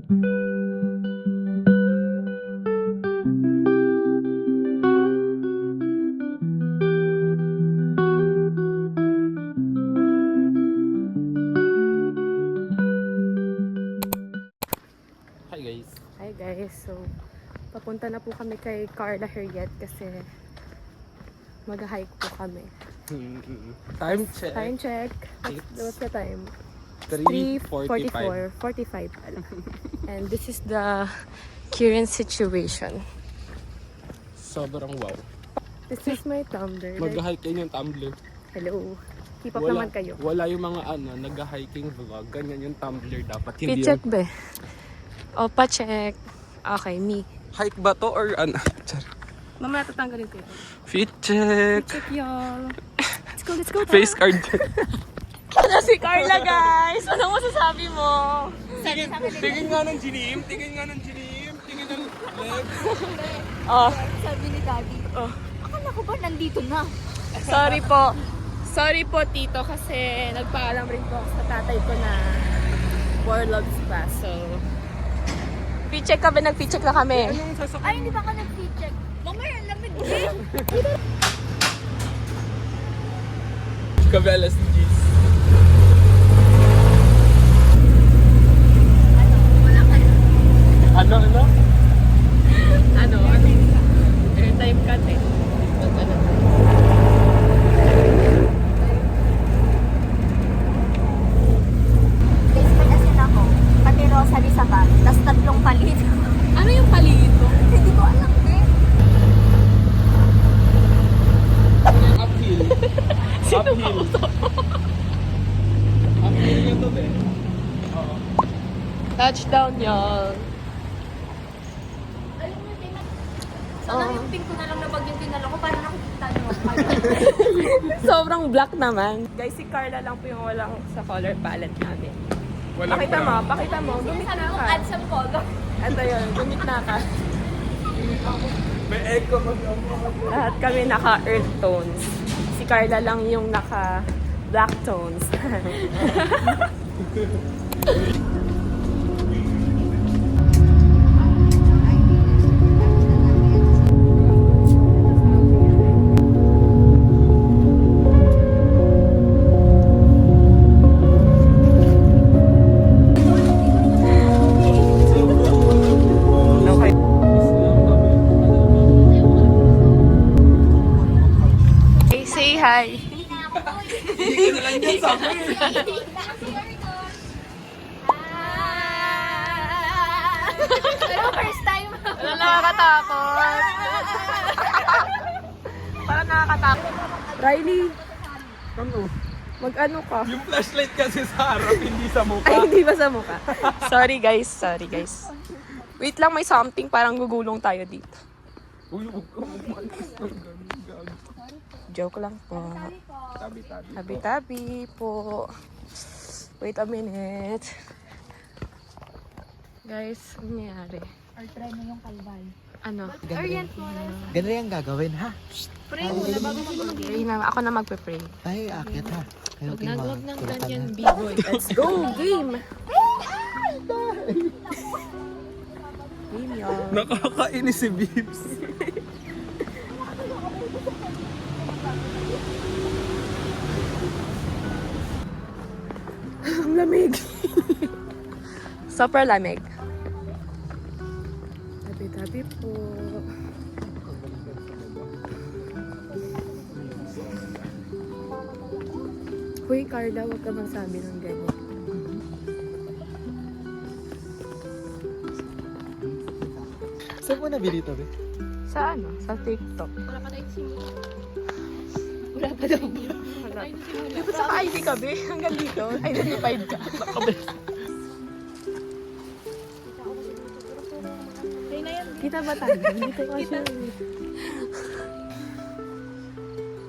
Hi guys, so papunta na po kami kay Carla Harriet kasi mag-hike po kami. Time check. Time check. What's the time? 3:45. 45 pala. And this is the current situation. Sobrang wow. This is my tumbler. Mag-hike kayo yung tumbler. Hello. Keep up naman kayo. Wala yung mga nag-hiking vlog. Ganyan yung tumbler dapat. Hindi Check be. O, pa-check. Okay, me. Hike ba to or ano? Mamaya tatanggalin ko ito. Fit check. Check y'all. Let's go. Face card check. Ano si Carla guys? Ano masasabi mo? Tingin nga ng jinim. Tingin ng leg. Oh. Sabi ni Daddy, akala ko ba nandito na? Sorry po tito kasi nagpaalam rin po ako sa tatay ko na warlogs pa. So, P-check kami, nag-P-check na kami. Ay, hindi pa ka nag-feedcheck. Mamaya, lamig din. Kabelas ni G's. Ano? Airtime cut eh. Base pa kasi ako, pati rosary sa bag, tas 3 palit. Ano yung palito? Hindi ko alam eh. Uphill. Uphill yung to, be. Oo. Touchdown y'all. Sana yung pink ko na lang na bag yung tinala ko para nakikita nyo. Sobrang black naman. Guys, si Carla lang po yung walang sa color palette namin. Pakita mo. Gumit Sabi na ko, ka. add some color. Ito yun, gumit na ka. May echo Lahat kami naka-earth tones. Si Carla lang yung naka-black tones. Okay. Hey, say hi. Hindi ka na lang yan sa akin. Pero first time. Wala nakakatakot. Parang nakakatakot. Riley, Ano? mag-ano ka? Yung flashlight kasi sa harap, hindi sa mukha. Ay, hindi ba sa mukha? Sorry guys. Wait lang, may something. Parang gugulong tayo dito. Uy, huwag ka umalis ng ganun. Joke lang po. Tabi-tabi. Tabi-tabi po. Wait a minute. Guys, ano nangyari? Or try mo yung kalbal. Ano? Orient mo. Ganun yung gagawin, ha? Pray muna bago Pray na. Ako na magpe-pray. Ay, akit, ha? Kayo Huwag kayo mga nang kulatan, ganyan, ha? B-boy. Let's go! Game! Game, y'all. Nakakainis si Bibs. Ang lamig. Super lamig. Tabi-tabi po. Hoy, Carla, huwag ka magsabi ng ganyan. Saan mo nabili to, be? Sa ano? Sa TikTok. Wala pa tayong simula. Wala. Dapat sa ID ka, be. Hanggang dito. Identified ka. Kita ba tayo? Dito ka siya.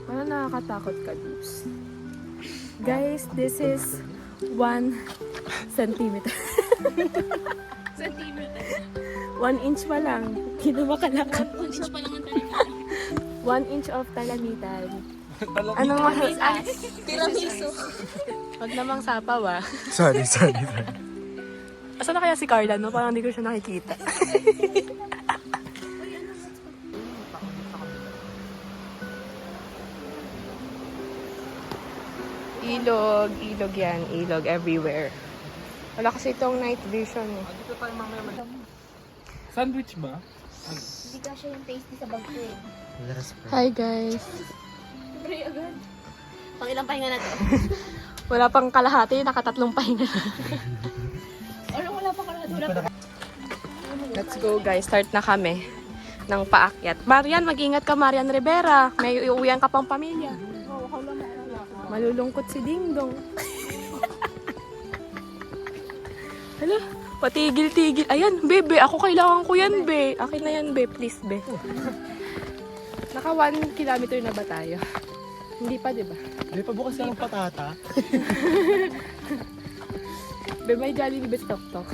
Parang nakakatakot ka, Dips. Guys, this is 1 centimeter. 1 inch pa lang. Hindi na makalakad. 1 inch pa lang ang talaga. 1 inch of talamitan. Anong mahal? Tiramisu. Huwag namang sapaw ah. Sorry. Asa na kaya si Carla, no? Parang hindi ko siya nakikita. Ilog, ilog yan. Ilog everywhere. Wala kasi itong night vision eh. Dito tayo mamaya. Sandwich ba? Hindi ka siya yung tasty sa bag ko eh. Last part. Hi guys. Pray agad. Pang ilang pahinga na to? Wala pang kalahati, nakatatlong pahinga. Wala pa kalahati. Let's go guys, start na kami ng paakyat. Marian, mag-ingat ka Marian Rivera. May iuwian ka pang pamilya. Malulungkot si Dingdong. Hala, patigil-tigil. Ayan, bebe, ako kailangan ko yan, be. Akin na yan, be. Please, be. Naka 1 kilometer na ba tayo? Hindi pa, di ba? Di pa bukas lang ang patata. Be, may Jollibee Best Tok Tok.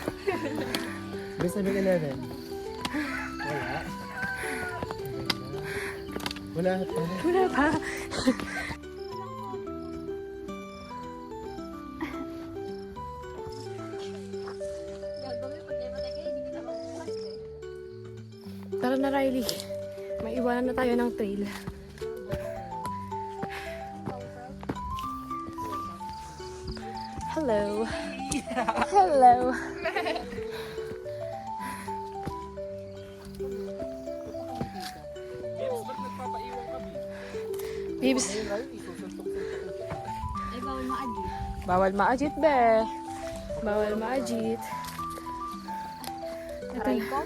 Basta 11. Wala. Wala pa. Wala pa. Gagawin pag tayo matay kayo, hindi ka mabuhat eh. Tara na, Riley. May iwanan na tayo ng trail. Hello. Hello. Ba't nagpapaiwan kami? Bibs, Ay, bawal maagi. bawal maajit, be. Bawal maajit. Aray ko?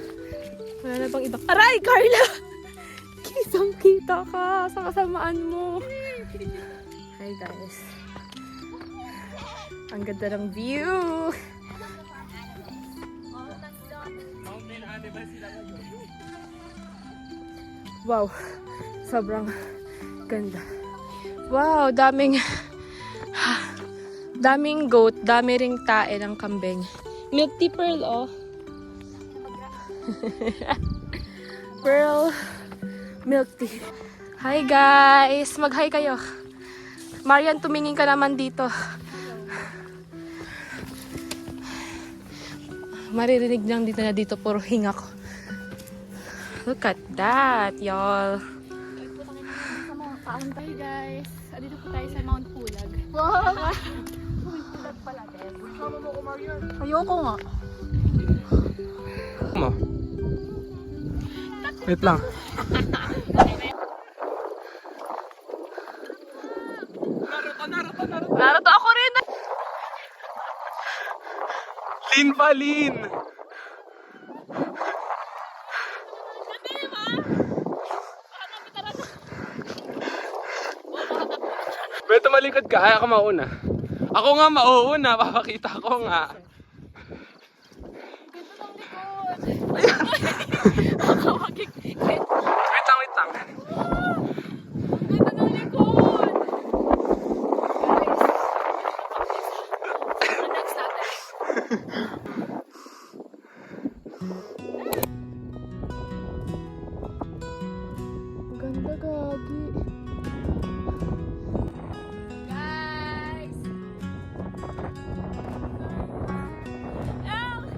Wala na bang iba? Aray, Carla! Kitang-kita ka sa kasamaan mo. Hi, guys. Ang ganda ng view. Mountain animal sila ngayon. Wow. Sobrang ganda. Wow, daming goat, dami ring tae ng kambing. Milk tea pearl, oh. Pearl milk tea. Hi guys! Mag-hi kayo. Marian, tumingin ka naman dito. Maririnig lang dito na dito, puro hinga ko. Look at that, y'all. Hi guys, dito po tayo sa Mount Pulag. Wow! Pulag pala, Deb. Sama mo ko, Marian. Ayoko nga. Mo. Wait lang. Naruto ako rin. Lin pa, Lin! Beto, malikod ka. Ay, ako mauna. Ako nga mauuna. Papakita ko nga. Wait lang, wait lang. Ganda ng likod. Guys, next natin. Ganda, gagi. Guys! Elle!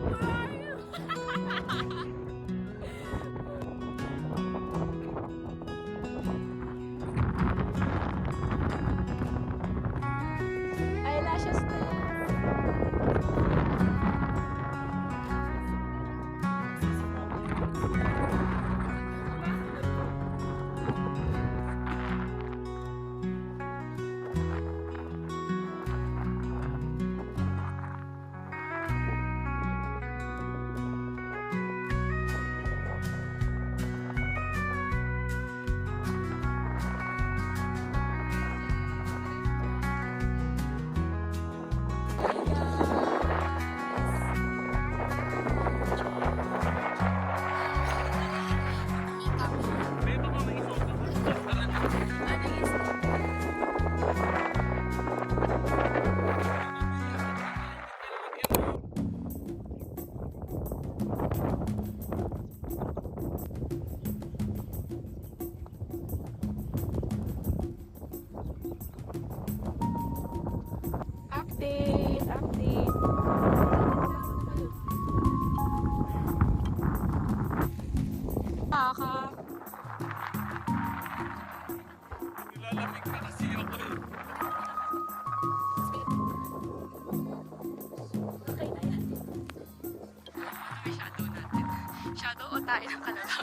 Where are you? Eyelashes na. Update, update. po tayo ng kalabaw.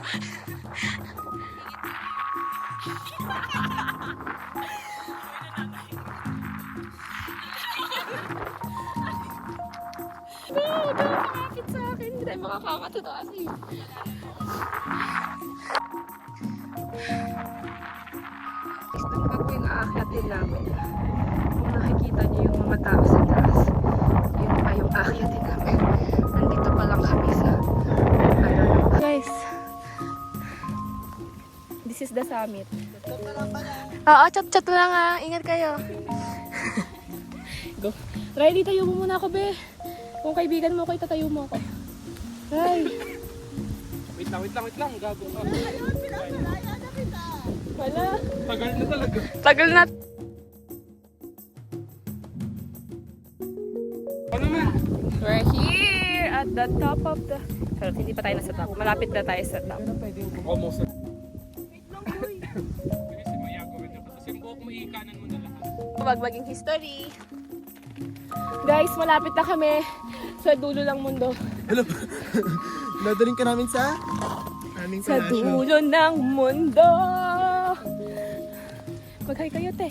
No, huwag ka makakapit sa akin. Hindi tayo makakakataas eh. Ito po yung aakyatin namin. Kung nakikita niyo yung mga tao sa taas, yun pa yung aakyatin namin. Nandito pa lang kami sa, I don't know. Guys, this is the summit. Oo, chat-chat lang nga. Ingat kayo. Go. Riley, tayo mo muna ako, be. Kung kaibigan mo ako, itatayo mo ako. Ay. Wait lang. Gago ka. Wala. Tagal na talaga. Tagal na. Ano man? We're here at the top of the... Pero hindi pa tayo nasa top. Malapit na tayo sa top. Almost. Wait lang, boy. Kasi may gagawin na. Kasi yung buhok mo ikanan mo na lahat. Huwag maging history. Guys, malapit na kami sa dulo ng mundo. Nadaling ka namin sa aming Sa palasyo. dulo ng mundo. Mag-hi kayo, te.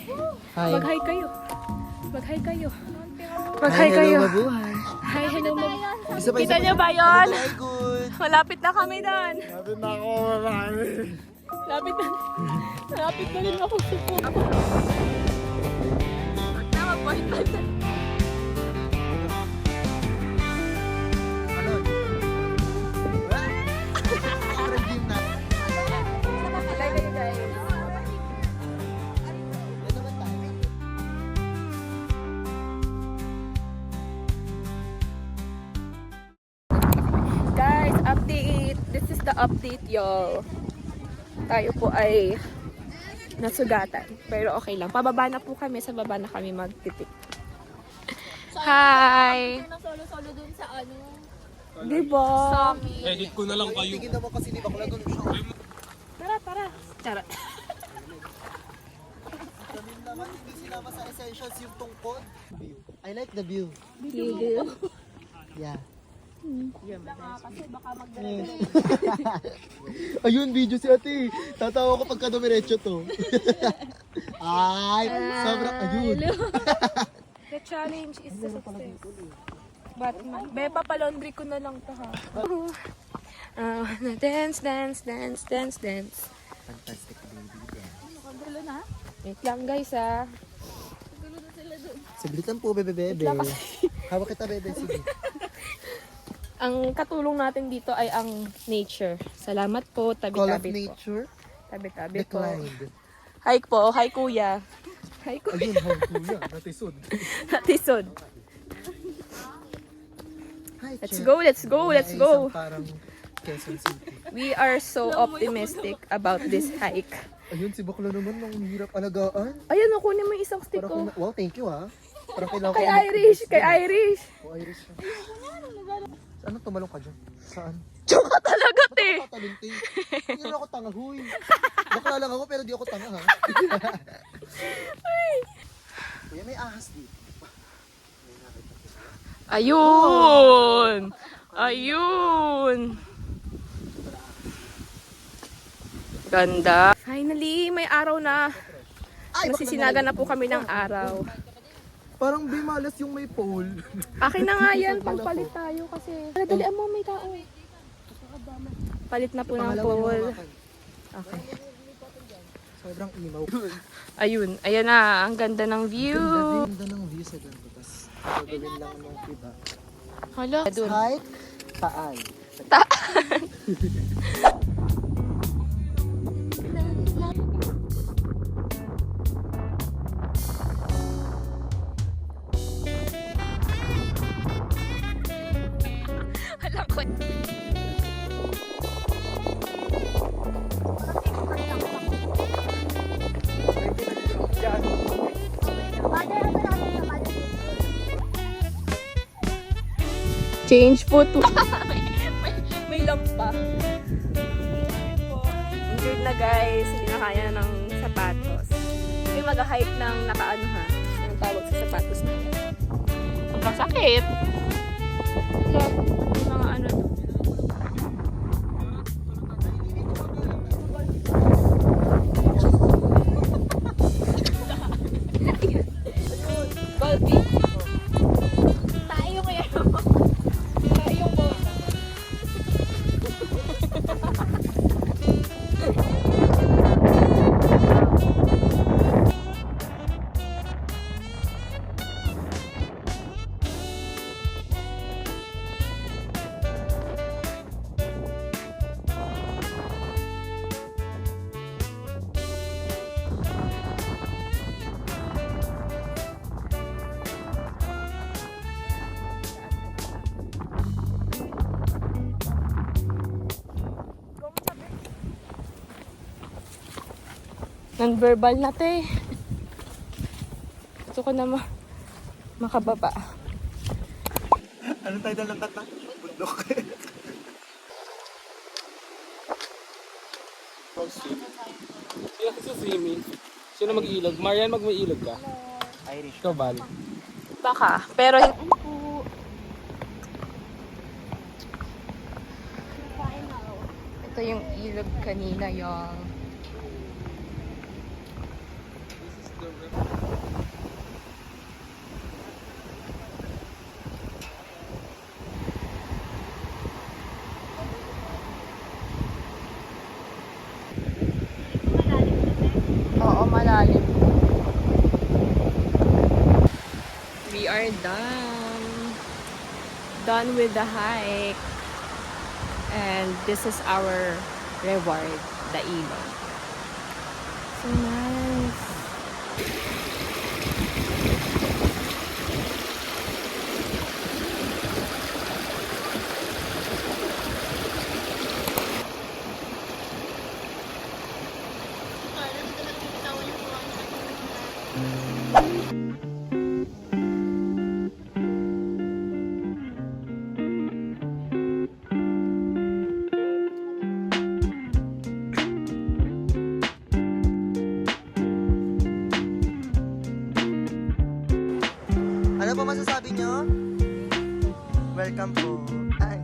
Hi. Mag-hi kayo. Mag-hi kayo. Hi, Mag-hi hello, kayo. mabuhay. Hi, hello, mabuhay. Isa pa, Kita isa pa. niyo ba yun? Hi, good. Malapit na kami doon. Sabi na ako, marami. Lapit na. Lapit na rin ako sa po. Mag-point na. Ano? Parang gym na. Hi kayo, guys. Yan naman tayo. Guys, update. This is the update, y'all. Tayo po ay nasugatan. Pero okay lang. Pababa na po kami. Sa baba na kami magtitip. Hi! Solo-solo dun sa ano. Diba? Edit ko na lang kayo. Tingin naman kasi di ba ko na doon siya. Tara, tara. Tara. Kami naman hindi sinama sa essentials yung tungkod. I like the view. Yeah. Kasi baka magdala. Ayun, video si ate. Tatawa ko pagka dumiretso to. Ay, sobrang ayun. The challenge is the success. But, be, papalaundry ko na lang to ha. Dance. Fantastic baby. Magdala na? Wait lang guys ha. Saglitan po, bebe. Hawak kita, bebe. Sige. Ang katulong natin dito ay ang nature. Salamat po, Call of tabi-tabi po. nature Tabi-tabi po. declined. Hi po, hi kuya. Hi kuya. Ayun, how kuya. Natisod. Natisod. Hi, Let's Che. go, let's go, let's Ay, go. isang parang Quezon City. We are so optimistic about this hike. Ayun, si Bakla naman, ang hirap alagaan. Ayun, kunin mo yung isang stick Parang, ko. wow, thank you ha. Parang kailangan Kay ko Irish, kay Irish. Oh, Irish siya. Ano, tumalong ka dyan? Saan? Diyan ka talaga, te. Tatalong, te. Hindi na ako tanga, huy. Bakla lang ako, pero di ako tanga, ha? Kuya, may ahas dito. Ayun! Ayun! Ganda. Finally, may araw na. Nasisinaga na po kami ng araw. Parang bimalas yung may pole. Akin na nga yan, pagpalit tayo kasi. Dalian mo, may tao. Palit na po ng Pangalawa pole. yung hawakan. Okay. Sobrang imaw. Ayun, ayan na, ang ganda ng view. Ganda ng view sa ganito. Tapos, gagawin lang ng iba. Hala, dun. Hike, taan. Hala ko. Change photo. may lamp pa. Injured na guys. Hindi na kaya ng sapatos. Hindi mag-hike ng nakaano ha. Ang tawag sa sapatos na yan. Ang sakit. Yung mga ano to. Non-verbal na te. Gusto ko na makababa. Ano tayo ng kata? Bundok. Sino sa swimming? Sino mag-ilog? Marian, mag-ilog ka? Irish. Ikaw, Val? Baka. Pero ito yung ilog kanina yung oo, malalim. We are done. Done with the hike. And this is our reward, the ilog. So nice. Ano pa masasabi nyo? Welcome po. Ay.